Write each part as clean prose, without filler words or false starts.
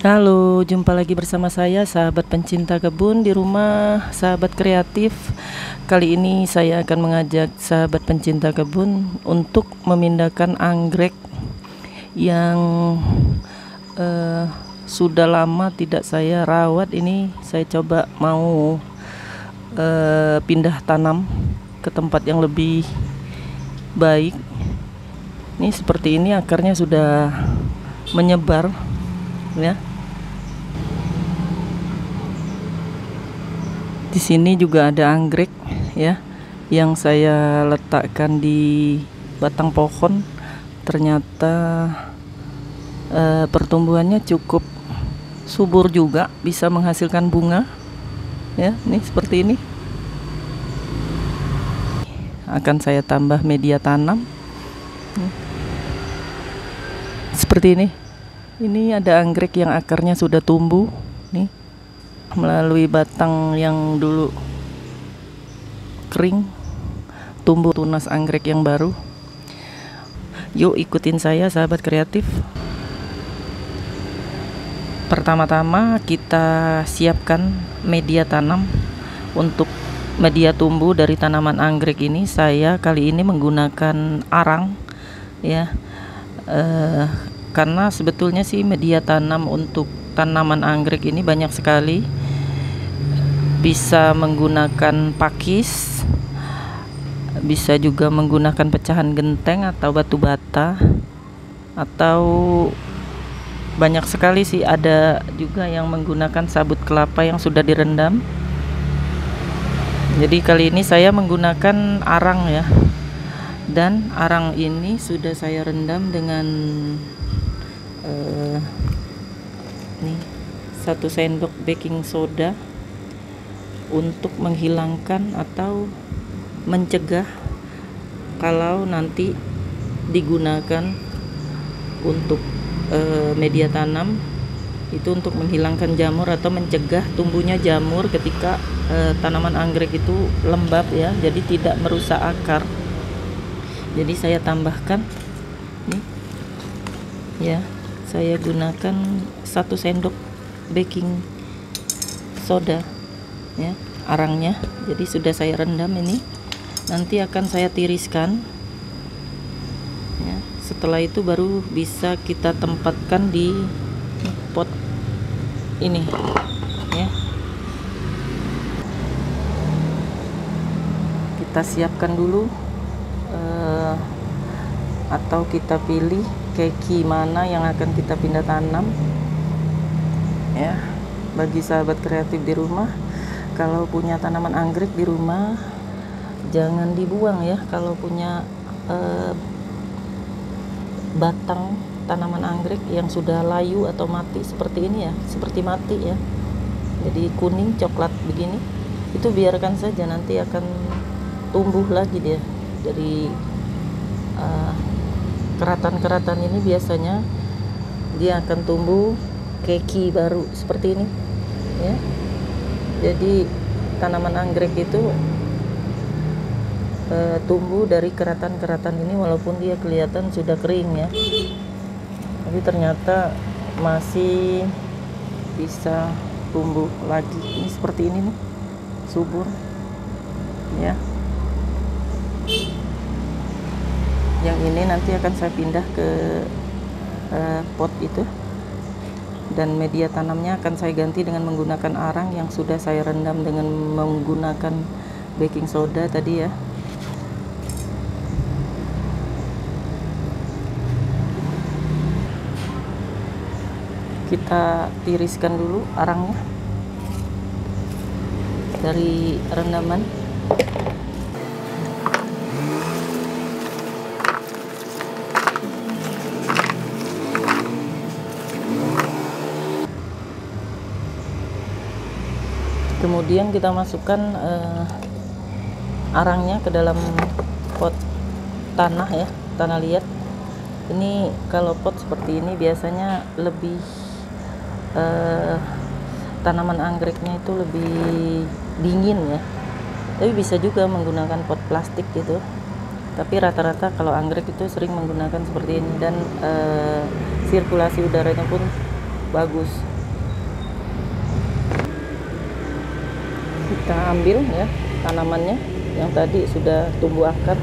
Halo, jumpa lagi bersama saya, sahabat pencinta kebun di rumah, sahabat kreatif. Kali ini saya akan mengajak sahabat pencinta kebun untuk memindahkan anggrek yang sudah lama tidak saya rawat. Ini saya coba mau pindah tanam ke tempat yang lebih baik. Ini seperti ini, akarnya sudah menyebar ya. Di sini juga ada anggrek ya, yang saya letakkan di batang pohon. Ternyata pertumbuhannya cukup subur juga, bisa menghasilkan bunga ya. Nih seperti ini. Akan saya tambah media tanam seperti ini. Ini ada anggrek yang akarnya sudah tumbuh nih, melalui batang yang dulu kering, tumbuh tunas anggrek yang baru. Yuk ikutin saya, sahabat kreatif. Pertama-tama kita siapkan media tanam. Untuk media tumbuh dari tanaman anggrek ini, saya kali ini menggunakan arang ya, karena sebetulnya sih media tanam untuk tanaman anggrek ini banyak sekali. Bisa menggunakan pakis, bisa juga menggunakan pecahan genteng atau batu bata, atau banyak sekali sih, ada juga yang menggunakan sabut kelapa yang sudah direndam. Jadi kali ini saya menggunakan arang ya, dan arang ini sudah saya rendam dengan nih 1 sendok baking soda untuk menghilangkan atau mencegah kalau nanti digunakan untuk media tanam itu, untuk menghilangkan jamur atau mencegah tumbuhnya jamur ketika tanaman anggrek itu lembab ya, jadi tidak merusak akar. Jadi saya tambahkan nih ya, saya gunakan 1 sendok baking soda ya, arangnya. Jadi sudah saya rendam ini, nanti akan saya tiriskan ya. Setelah itu baru bisa kita tempatkan di pot ini ya. Kita siapkan dulu atau kita pilih keki mana yang akan kita pindah tanam ya. Bagi sahabat kreatif di rumah, kalau punya tanaman anggrek di rumah jangan dibuang ya. Kalau punya batang tanaman anggrek yang sudah layu atau mati seperti ini ya, seperti mati ya, jadi kuning coklat begini, itu biarkan saja, nanti akan tumbuh lagi dia dari keratan-keratan ini. Biasanya dia akan tumbuh keki baru seperti ini ya. Jadi tanaman anggrek itu tumbuh dari keratan-keratan ini, walaupun dia kelihatan sudah kering ya, tapi ternyata masih bisa tumbuh lagi. Ini seperti ini nih, subur ya. Yang ini nanti akan saya pindah ke pot itu, dan media tanamnya akan saya ganti dengan menggunakan arang yang sudah saya rendam dengan menggunakan baking soda tadi ya. Kita tiriskan dulu arangnya dari rendaman. Kemudian kita masukkan arangnya ke dalam pot tanah ya, tanah liat. Ini kalau pot seperti ini biasanya lebih tanaman anggreknya itu lebih dingin ya, tapi bisa juga menggunakan pot plastik gitu. Tapi rata-rata kalau anggrek itu sering menggunakan seperti ini, dan sirkulasi udaranya pun bagus Kita ambil ya tanamannya yang tadi sudah tumbuh akar.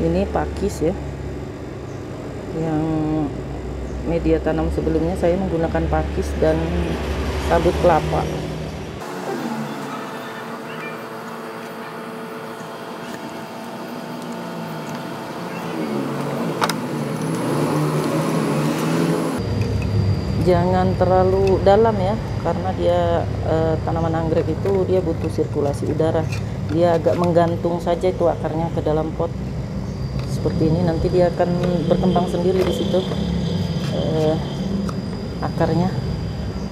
Ini pakis ya, yang media tanam sebelumnya saya menggunakan pakis dan sabut kelapa. Jangan terlalu dalam ya, karena dia tanaman anggrek itu dia butuh sirkulasi udara. Dia agak menggantung saja itu akarnya ke dalam pot. Seperti ini nanti dia akan berkembang sendiri di situ. Akarnya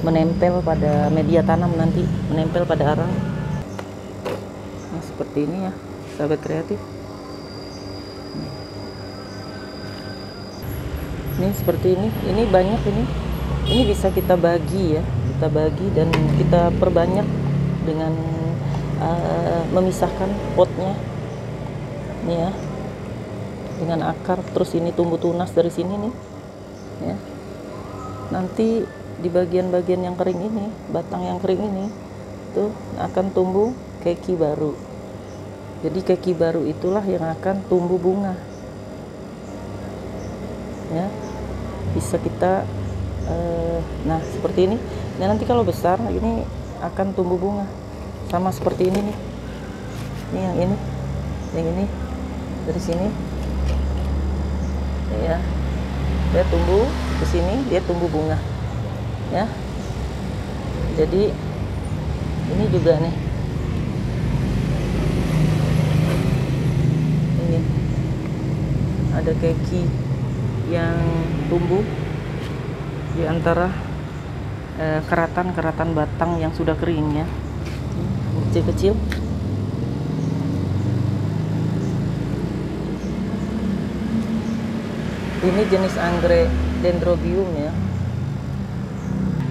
menempel pada media tanam, nanti menempel pada arang. Nah, seperti ini ya, sahabat kreatif. Ini seperti ini banyak ini. Ini bisa kita bagi ya, kita bagi dan kita perbanyak dengan memisahkan potnya. Nih ya, dengan akar, terus ini tumbuh tunas dari sini nih ya. Nanti di bagian-bagian yang kering ini, batang yang kering ini tuh akan tumbuh keki baru. Jadi keki baru itulah yang akan tumbuh bunga ya. Bisa kita nah seperti ini. Dan nanti kalau besar ini akan tumbuh bunga sama seperti ini nih. Ini yang ini dari sini ya, dia tumbuh ke sini, dia tumbuh bunga ya. Jadi ini juga nih, ini ada keki yang tumbuh di antara keratan batang yang sudah kering ya, kecil-kecil. Ini jenis anggrek dendrobium ya.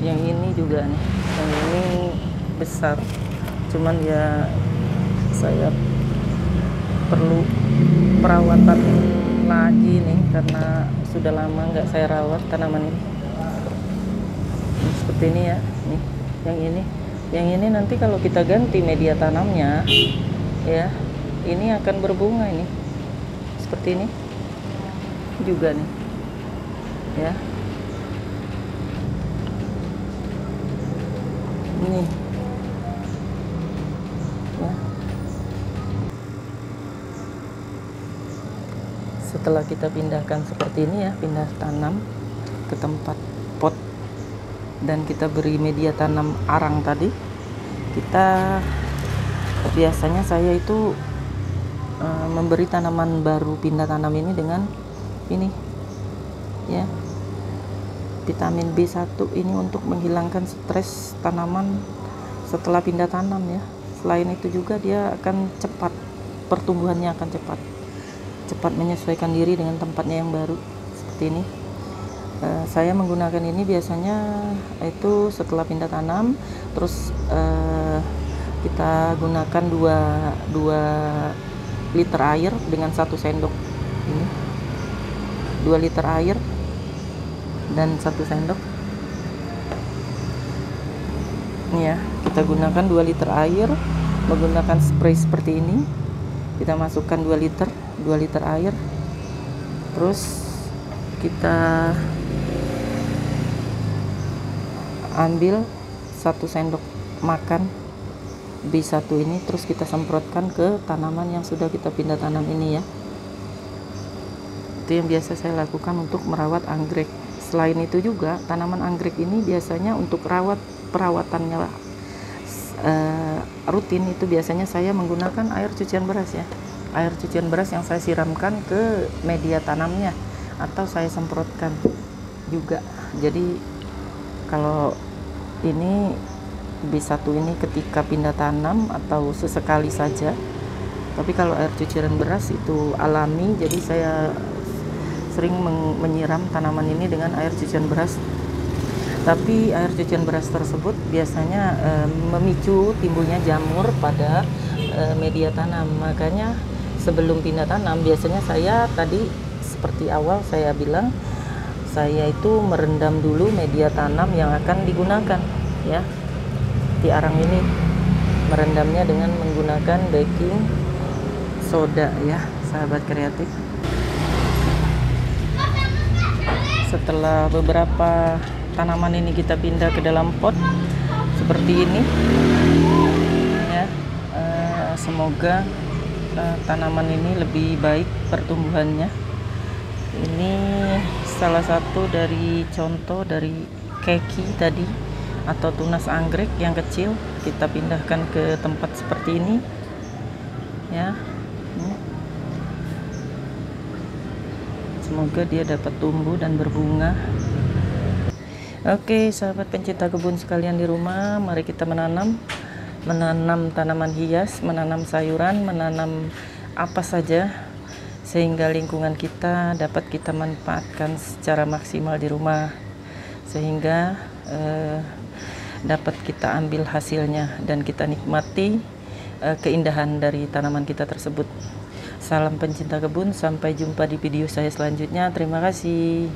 Yang ini juga nih, yang ini besar, cuman ya saya perlu perawatan lagi nih karena sudah lama nggak saya rawat tanaman ini. Seperti ini ya, nih yang ini nanti kalau kita ganti media tanamnya ya, ini akan berbunga ini seperti ini juga nih ya. Ini ya, setelah kita pindahkan seperti ini ya, pindah tanam ke tempat pot dan kita beri media tanam arang tadi, kita biasanya saya itu memberi tanaman baru pindah tanam ini dengan ini ya, vitamin B1 ini untuk menghilangkan stres tanaman setelah pindah tanam ya. Selain itu juga dia akan cepat, pertumbuhannya akan cepat menyesuaikan diri dengan tempatnya yang baru seperti ini. Saya menggunakan ini biasanya itu setelah pindah tanam, terus kita gunakan 2 liter air dengan 1 sendok ini, 2 liter air dan 1 sendok ini ya. Kita gunakan 2 liter air menggunakan spray seperti ini. Kita masukkan 2 liter air, terus kita ambil 1 sendok makan B1 ini, terus kita semprotkan ke tanaman yang sudah kita pindah tanam ini ya. Itu yang biasa saya lakukan untuk merawat anggrek. Selain itu juga tanaman anggrek ini biasanya untuk perawatannya rutin itu biasanya saya menggunakan air cucian beras ya. Air cucian beras yang saya siramkan ke media tanamnya atau saya semprotkan juga. Jadi kalau ini B1 ini ketika pindah tanam atau sesekali saja. Tapi kalau air cucian beras itu alami, jadi saya sering menyiram tanaman ini dengan air cucian beras. Tapi air cucian beras tersebut biasanya memicu timbulnya jamur pada media tanam. Makanya sebelum pindah tanam biasanya saya tadi seperti awal saya bilang, saya itu merendam dulu media tanam yang akan digunakan ya di arang ini, merendamnya dengan menggunakan baking soda ya sahabat kreatif. Setelah beberapa tanaman ini kita pindah ke dalam pot seperti ini ya, semoga tanaman ini lebih baik pertumbuhannya. Ini salah satu dari contoh dari keki tadi atau tunas anggrek yang kecil, kita pindahkan ke tempat seperti ini ya. Semoga dia dapat tumbuh dan berbunga. Oke sahabat pencinta kebun sekalian di rumah, mari kita menanam tanaman hias, menanam sayuran, menanam apa saja sehingga lingkungan kita dapat kita manfaatkan secara maksimal di rumah, sehingga dapat kita ambil hasilnya dan kita nikmati keindahan dari tanaman kita tersebut. Salam pencinta kebun, sampai jumpa di video saya selanjutnya. Terima kasih.